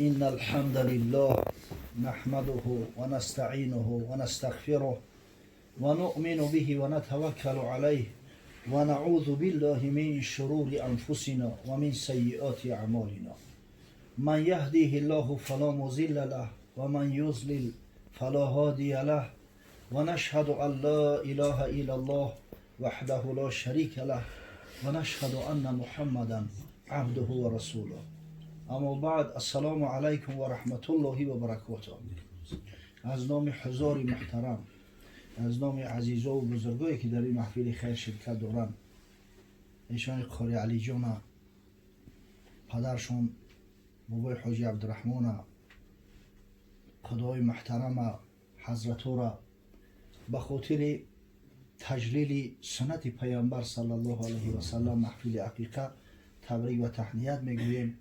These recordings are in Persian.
إن الحمد لله نحمده ونستعينه ونستغفره ونؤمن به ونتوكل عليه ونعوذ بالله من شرور أنفسنا ومن سيئات أعمالنا. من يهديه الله فلا مضل له ومن يضلل فلا هادي له ونشهد أن لا إله إلا الله وحده لا شريك له ونشهد أن محمدا عبده ورسوله. اما بعد، السلام علیکم و رحمت الله و برکاته. از نام حضار محترم، از نام عزیزا و بزرگایی که در این محفل خیر شرکت دارند، ایشان قاری علی جان، پدرشون بابای حاجی عبدالرحمن، خدای محترم حضرت را به خاطر تجلیل سنت پیامبر صلی الله علیه و سلم محفل عقیقه تبریک و تهنیت میگوییم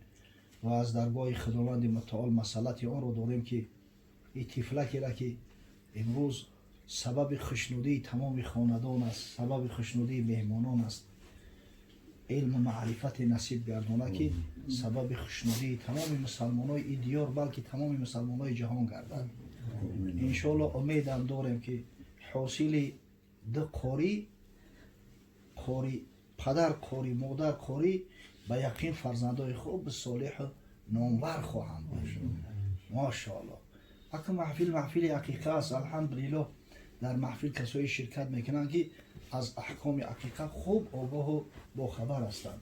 و از درگاه خداوند متعال مسئلت آن رو داریم که این طفلکی را که امروز سبب خوشنودی تمام خاندان است، سبب خوشنودی مهمانان است، علم و معرفت نصیب گردانه که سبب خوشنودی تمام مسلمانای این دیار بلکه تمام مسلمانای جهان گردد. انشاءالله امیدم داریم که حاصل دو قاری پدر قاری مادر قاری به یقین فرزندای خوب صالح و نامور خواهند بود. ماشاءالله. اگه محفل عقیقه است، الحمدلله در محفل کسایی شرکت میکنن که از احکام عقیقه خوب آگاه و باخبر هستند.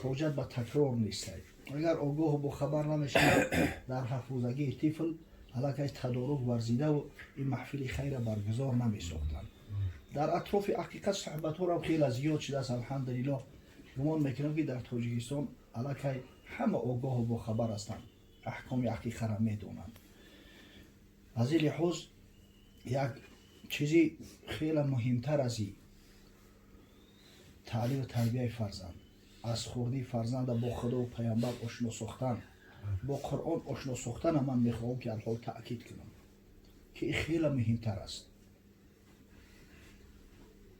حاجت به تکرار نیست. اگر آگاه و باخبر نمیشه در حفظگی طفل علاقه تدارک ورزیده و این محفل خیر برگزار نمیساختند. در اطراف عقیقه صحبت ها را خیلی زیاد شده است. الحمدلله گمان میکنم که در تاجیکستان علاقه همه آگاه و باخبر هستند، احکام عقیقه را میدونند. از این لحاظ یک چیزی خیلی مهمتر از این تعلیم و تربیه فرزند، از خوردی فرزند با خدا و پیامبر آشنا ساختن، با قرآن آشنا ساختن من میخواهم که الحال تأکید کنم که این خیلی مهمتر است.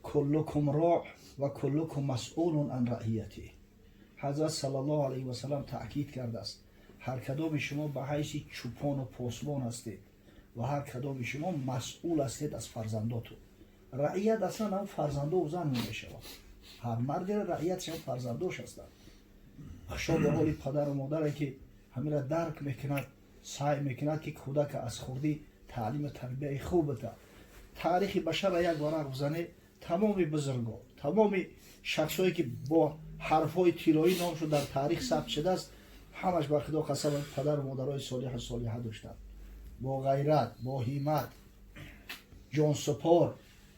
کلکم راع و کلکم مسئول عن رعیته. حضرت صلی الله علیه و سلم تأکید کرده است هر کدام شما به حیث چوپان و پاسبان هستید و هر کدام شما مسئول هستید از فرزنداتون. رعیت اصلا هم فرزنده و زن میشه. هر مرد رعیت شما فرزنداش هستند. خشا به حال پدر و مادر که همین را درک میکند، سعی میکند که کودک از خوردی تعلیم و تربیه خوب بده. تاریخ بشر یک ورق بزنه، تمام بزرگان، تمام شخصایی که با حرفای طلایی نامشون در تاریخ ثبت شده است، همش بر خدا قسم پدر و مادرای صالح و صالحه داشتند، با غیرت، با همت، جان سپار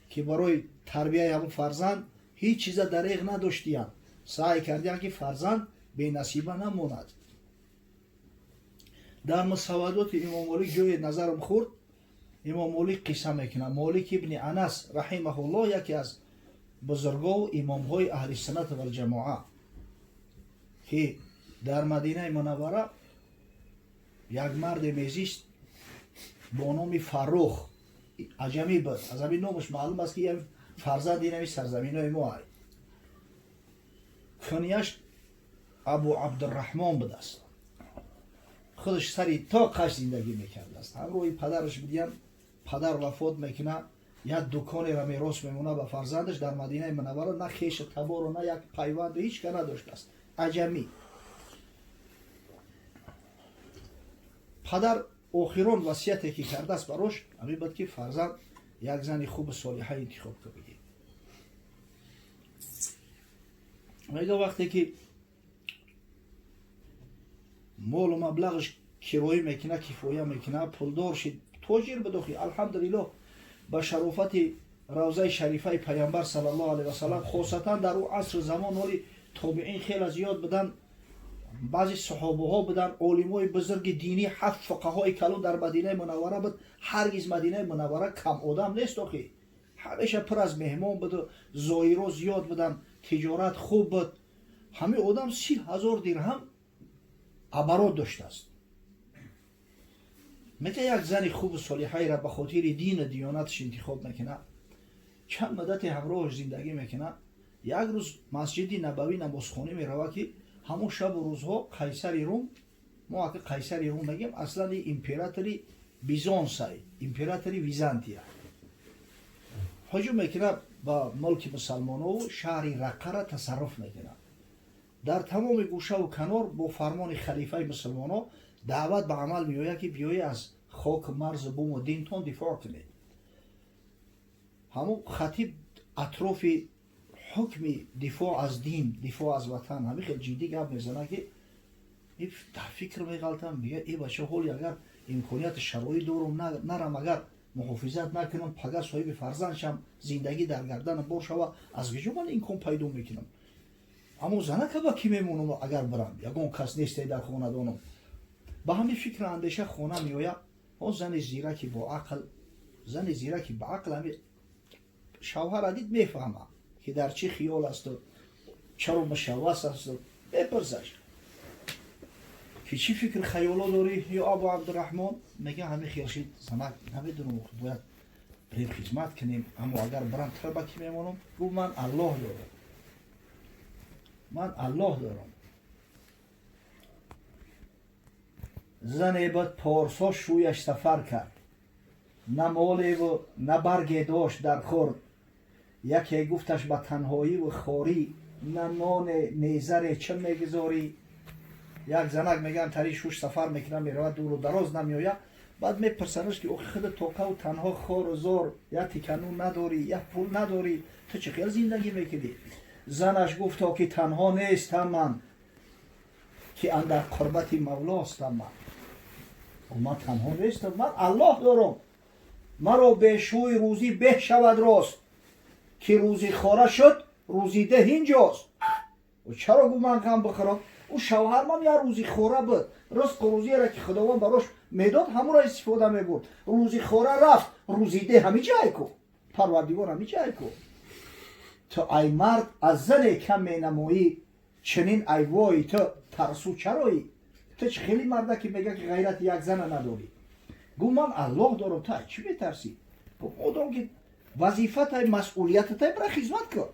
که برای تربیه همون فرزند هیچ چیز دریغ نداشتیم. سعی کردیم که فرزند بی نصیبه نماند. در مسودات امام مالک جای نظرم خورد، امام مالک قصه میکنه. مالک ابن انس رحمه الله یکی از بزرگا و امام های اهل سنت و الجماعه که در مدینه منوره یک مرد میزیست با نام فروخ، عجمی بود. از همین نامش معلوم است که یک فرزند این سرزمین های ما هست. کنیش ابو عبدالرحمن بود است. خودش سری تا قش زندگی میکرد است. همراه پدرش بودیم، پدر وفات میکنه، یک دکانی را میراث میمونه به فرزندش در مدینه منوره. نه خیش تبار و نه یک پیوند هیچ که نداشته است، عجمی. پدر آخران وصیتی که کرده است براش همین بود که فرزند یک زن خوب صالحه انتخاب کنید. میگه وقتی که مال و مبلغش کرایه میکنه، کفایه میکنه، پولدار شد، تاجر بداخل، الحمدلله با شرافت روضه شریفه پیامبر صلی الله علیه و سلم، خاصتا در اون عصر زمان ولی تابعین خیلی زیاد بودن، بعضی صحابه ها بودن، علمای بزرگ دینی، 7 فقهای کلان در مدینه منوره بود. هرگز مدینه منوره کم آدم نیست آخی، همیشه پر از مهمان بود، زائرا زیاد بودن، تجارت خوب بود. همه آدم 30,000 درهم عبرات داشته است. میگه یک زن خوب صالحه را به خاطر دین و دیانتش انتخاب میکنه، چند مدت همراهش زندگی میکنه. یک روز مسجد نبوی نمازخانه میروه که همون شب و روزها قیصر روم ما اگه قیصر هم بگیم اصلا این امپراتوری بیزانسای امپراتوری ویزانتیا هجوم میکنه با ملک مسلمانو و شهر رقه را تصرف میکنه در تمام گوشه و کنار با فرمان خلیفه مسلمانو دعوت به عمل میآید که بیایی از خاک مرز بوم و دینتون دفاع کنید همون خطیب اطراف حکم دفاع از دین دفاع از وطن همین خیلی جدی گپ میزنه که در فکر میغلطم میگه ای بچه هولی اگر امکانیت شرایط دارم نرم اگر محافظت نکنم پگه صاحب فرزندشم زندگی در گردن بر شوه از کجا من امکان پیدا میکنم اما زنه که با کی میمونم اگر برم یگان کس نیست در خانه دانم با همین فکر اندیشه خانه میآید او زن زیرکی با عقل زن زیرکی با عقل همین شوهر دید میفهمه که در چی خیال است و چرا مشوش است و بپرسش که چی فکر خیالا داری یا ابو عبدالرحمن میگه همین خیالشید زنک نمیدونم باید بریم خدمت کنیم اما اگر برم تربه کی میمونم گو من الله دارم زن بود پارسا شویش سفر کرد نه مالی و نه برگی داشت در خورد یکی گفتش به تنهایی و خاری نه نان نیزره چه میگذاری یک زنک میگن تری شوش سفر میکنه میره دور و دراز نمیآید بعد میپرسنش که خود توقع و تنها خار و زار یا تکنون نداری یا پول نداری تو چه خیال زندگی میکنی زنش گفتا که تنها نیستم من که اندر قربت مولاستم من تنها نیستم من الله دارم مرا به شوی روزی به شود راست که روزی خوره شد روزی ده اینجاست و چرا گو من غم بخورم او شوهر من یا روزی خوره بود رزق روزی را که خداوند براش میداد همون را استفاده میبرد روزی خوره رفت روزی ده همی جای کو پروردگار همی جای کو تو ای مرد از زن کم می نمایی چنین ای وای تو ترسو چرایی تو چه خیلی مرده که میگه که غیرت یک زن نداری گو من الله دارم تو چی میترسی آدم که وظیفت های مسئولیت های برای خدمت کن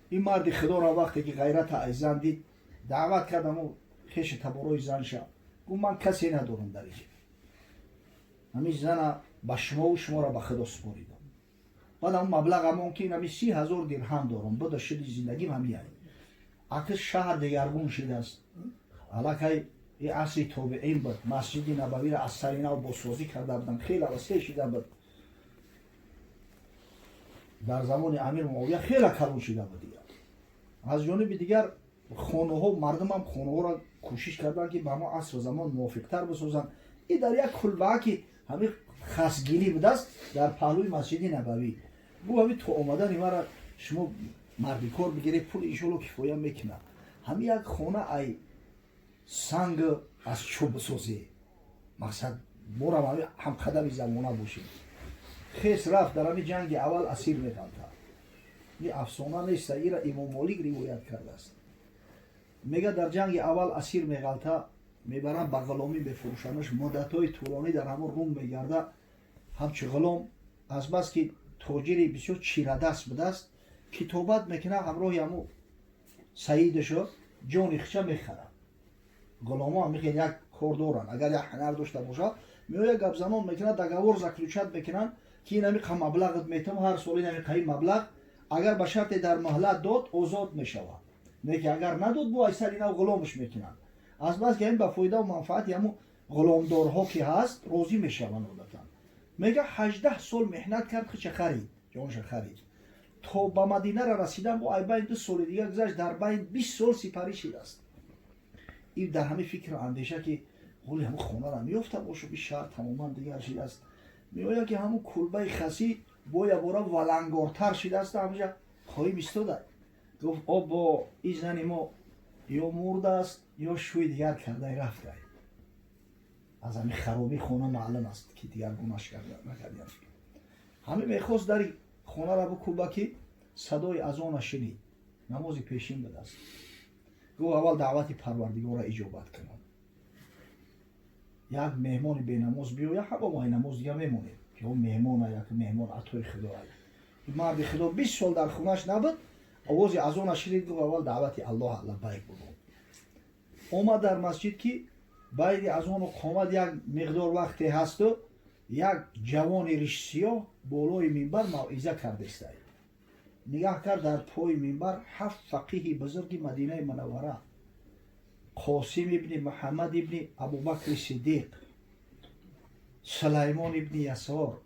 این مرد خدا را وقتی که غیرت ای زن دید دعوت کردم و خیش تباروی زن شد گو من کسی ندارم در اینجا همین زن به شما و شما را به خدا سپاریدم بعد اون مبلغ ممکن همی 30,000 درهم دارم بده شدی زندگیم همی هایی اکس شهر دگرگون شده است علاقه این عصری تابعین بود مسجد نبوی را از سرینه و بسازی کرده بودن خیلی وسیع شده بود در زمان امیر معاویه خیلی کلون شده بود دیگر از جانب دیگر خانه ها مردم هم خانه ها را کوشش کردن که به ما عصر و زمان موافق تر بسازن این در یک کلبه که همین خسگیلی بود است در پهلوی مسجد نبوی بو همین تو آمدن این را شما مردی کار بگیره پول ایشالو کفایه میکنه همین یک خانه ای سنگ از چوب بسازی مقصد ما هم قدم زمانه باشیم خیس رفت در همین جنگ اول اسیر میکنده این افسانه نیست این را امام مالک روایت کرده است میگه در جنگ اول اسیر میغلطه میبرن به غلامی بفروشنش مدتهای طولانی در همون روم میگرده همچه غلام از بس که تاجری بسیار چیردست بوده است کتابت میکنه همراه همون سعیدشو جان خچه میخره غلاما هم میخواد یک کار دارن اگر یک هنر داشته باشه میآید گپ زنان میکنه دگوار زکلوچت میکنن که این همی مبلغت میتم هر سال این همی مبلغ اگر به شرط در مهلت داد آزاد میشود میگه اگر نداد با ایسر اینا غلامش میکنن از بس که این به فایده و منفعت همون غلامدارها که هست راضی میشون عادتا میگه 18 سال مهنت کرد چه خرید جانش خرید تا به مدینه را رسیدن و ای بین 2 سال دیگه گذشت در بین 20 سال سپری شده است این در همه فکر و اندیشه که ولی همون خونه را میفته باشه به شهر تماما دیگر شده است میآید که همون کلبه خسی باید برای ولنگارتر شده است همونجا خواهی ایستاده گفت با این زن ما یا مرده است یا شوی دیگر کرده رفته از همین خرابی خونه معلوم است که دیگر گناهش نکردن همین میخواست در خونه را بکوبه که صدای اذان شنید نماز پیشین بده است گفت اول دعوت پروردگار را اجابت کنم یک مهمان به نماز بیاید همه ما نماز دیگه میمونه که اون مهمان یک مهمان عطای خدا این مرد خدا 20 سال در خونش نبود آواز اذان شنید گفت اول دعوت الله لبیک بگو اومد در مسجد که باید از اون قامت یک مقدار وقتی هست و یک جوان ریش سیاه بالای منبر موعظه کرده است. نگاه کرد در پای منبر 7 فقیه بزرگ مدینه منوره، قاسم ابن محمد ابن ابوبکر صدیق، سلیمان ابن یسار،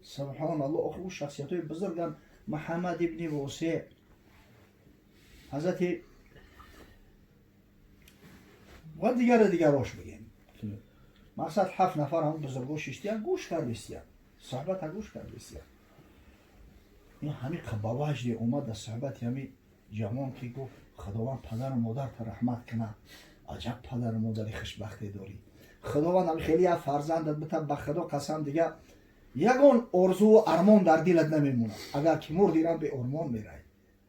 سبحان الله، او شخصیت های بزرگن، محمد ابن واسع، حضرت و دیگراش بگیم. مقصد 7 نفر هم بزرگو ششتیان گوش کردستیان، صحبت ها گوش کردستیان. این همین با وجد اومد از صحبت همین جوان که گفت خداوند پدر و مادر تا رحمت کنه، عجب پدر و مادر خوشبختی داری، خداوند هم خیلی فرزندت بته، به خدا قسم دیگه یگان آرزو و ارمان در دلت نمیمونه، اگر که مردی رم به ارمان میره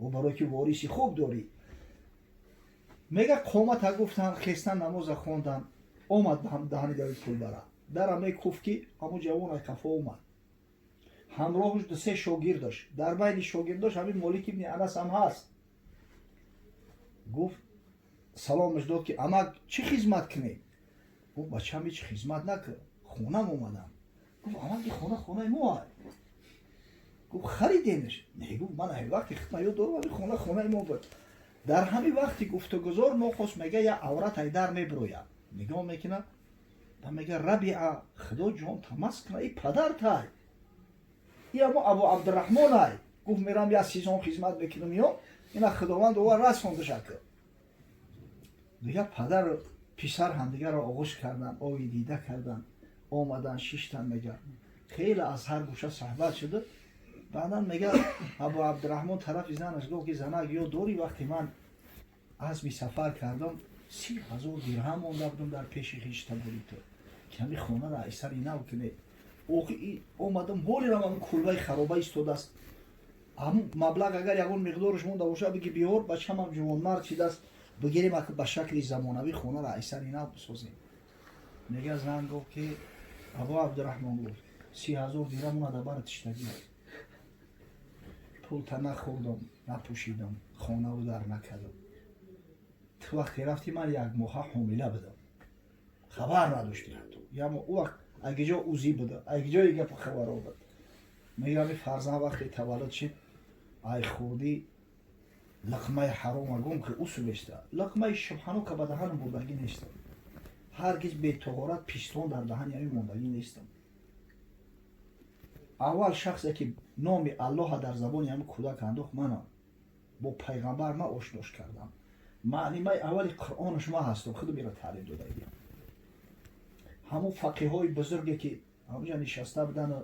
و برای که وارثی خوب داری. میگه قومت ها گفتن خستن نماز خوندن، اومد به هم دهانی دارید کل برا در همه کف که همون جوان های کفا اومد، همراهش 2-3 شاگرد داشت، در بین شاگرداش همین مالک ابن انس هم هست. گفت سلامش داد که اما چی خدمت کنی؟ گفت بچه هم هیچ خدمت نکرد، خونم اومدم. گفت اما که خونه ما هست. گفت خریدینش؟ نه. گفت من هر وقتی خدمت یاد دارم خونه ما بود. در همین وقتی گفتگوزار ناخوش میگه یا عورت ای در میبروید، نگاه میکنه و میگه ربیعه خدا جان تماس کنه، ای پدر تای، یا ما ابو عبدالرحمن های. گفت میرم یا سیزان خدمت بکنم یا اینا خداوند او رسانده شکر. دیگه پدر و پسر هم دیگه را آغوش کردن، آوی دیده کردن، آمدن شیشتن. میگه خیلی از هر گوشه صحبت شده. بعدا میگه ابو عبدالرحمن طرف زنش گفت که زنک یا دوری وقتی من عزمی سفر کردم 30,000 درهم مونده بودم در پیش خویش بودی تو کمی خونه را ایسر اینا کنه. اومدم حالی را من کلبه خرابه ایستاده است، هم مبلغ اگر یگون مقدارش مونده باشه بگی بیار بچه هم جوان مرد چیده است بگیریم اکو به شکل زمانوی خونه را ایسر اینا بسازیم. میگه زن گفت که ابو عبدالرحمن گفت 30,000 درهم مونده برای تشتگی پول تا نخوردم نپوشیدم خانه رو در نکردم. تو وقتی رفتی من 1 ماه حامله بودم، خبر نداشتی حتی، یا او وقت اگه جا اوزی بوده اگه جا گپ خبر آورد. میگم فرزند وقتی تولد شد ای خوردی لقمه حرام گم که اصول است، لقمه شبحانو که به دهن موندگی نیست، هرگز به طهارت پیستون در دهن یعنی موندگی نیست. اول شخصی که نام الله در زبان همه کودک انداخت منم، با پیغمبر ما آشناش کردم، معلمه اول قرآنش ما هستم، خود میره تعلیم داده ایم. همون فقیه های بزرگی که همونجا نشسته بودن،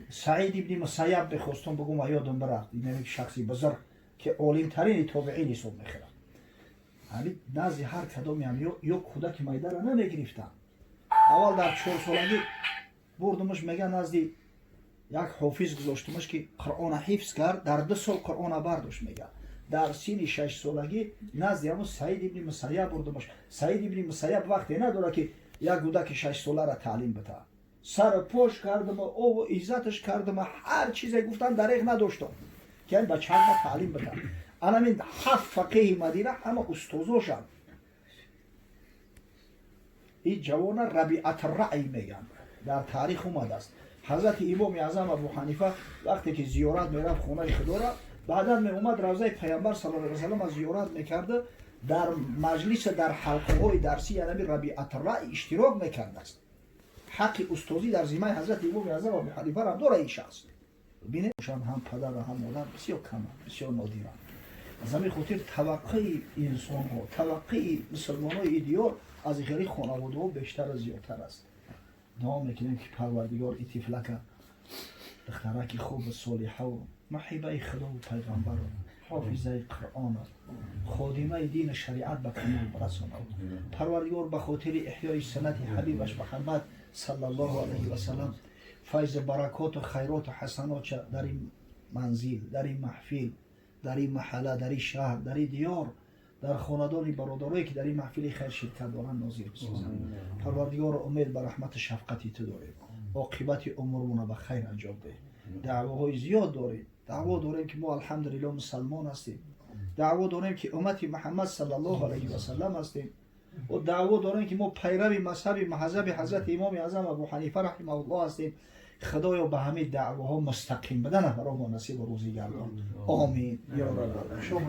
سعید ابن مسیب بخواستم بگم و یادم برفت، این شخصی بزرگ که عالم ترین تابعین حساب میخورد. یعنی نزد هر کدامی هم یا کودک میده را نمیگرفتن. اول در 4 سالگی بردمش، میگه نزد یک حافظ گذاشتمش که قرآن حفظ کرد، در 2 سال قرآن برداشت. میگه در سن 6 سالگی نزد همون سعید ابن مسیب بردمش. سعید ابن مسیب وقتی نداره که یک کودک 6 ساله را تعلیم بده، سر پاش کردم او عزتش کردم، هر چیزی گفتن دریغ نداشتم که این بچه ها تعلیم بده. الان این 7 فقیه مدینه همه استادوشن. این جوان ربیعت الرأی میگن، در تاریخ اومده است. حضرت امام اعظم ابو حنیفه وقتی که زیارت میرفت خونه خدا را، بعدا می اومد روضه پیامبر صلی الله علیه و سلم از زیارت میکرده، در مجلس در حلقه های درسی یعنی ربیعت الرأی اشتراک میکرده است. حق استادی در ذمه حضرت امام اعظم ابو حنیفه را داره این شخص. ببینید شان هم پدر و هم مادر بسیار کم، بسیار نادرند. از همین خاطر توقع انسان ها، توقع مسلمان های ایدئال از غیر خانواده ها بیشتر و زیادتر است. دعا میکنیم که پروردگار این طفلک دخترک خوب صالحه و محبه خدا و پیغمبر و حافظه قرآن و خادمه دین شریعت به کمال برساند. پروردگار به خاطر احیای سنت حبیبش محمد صلی الله علیه و سلم فیض برکات و خیرات و حسنات در این منزل، در این محفل، در این محله، در این شهر، در این دیار، در خاندان برادرایی که در این محفل خیر شرکت دارند نازل بسازند. پروردگار امید به رحمت شفقتی تو داریم، عاقبت امورمون به خیر انجام ده. دعواهای زیاد داریم، دعوا داریم که ما الحمدلله مسلمان هستیم، دعوا داریم که امت محمد صلی الله علیه و سلم هستیم، و دعوا دارن که ما پیرو مذهب حضرت امام اعظم ابو حنیفه رحمه الله هستیم. خدایا به همه دعواها مستقیم بدن برای ما نصیب و روزی گردان. آمین یا رب. شما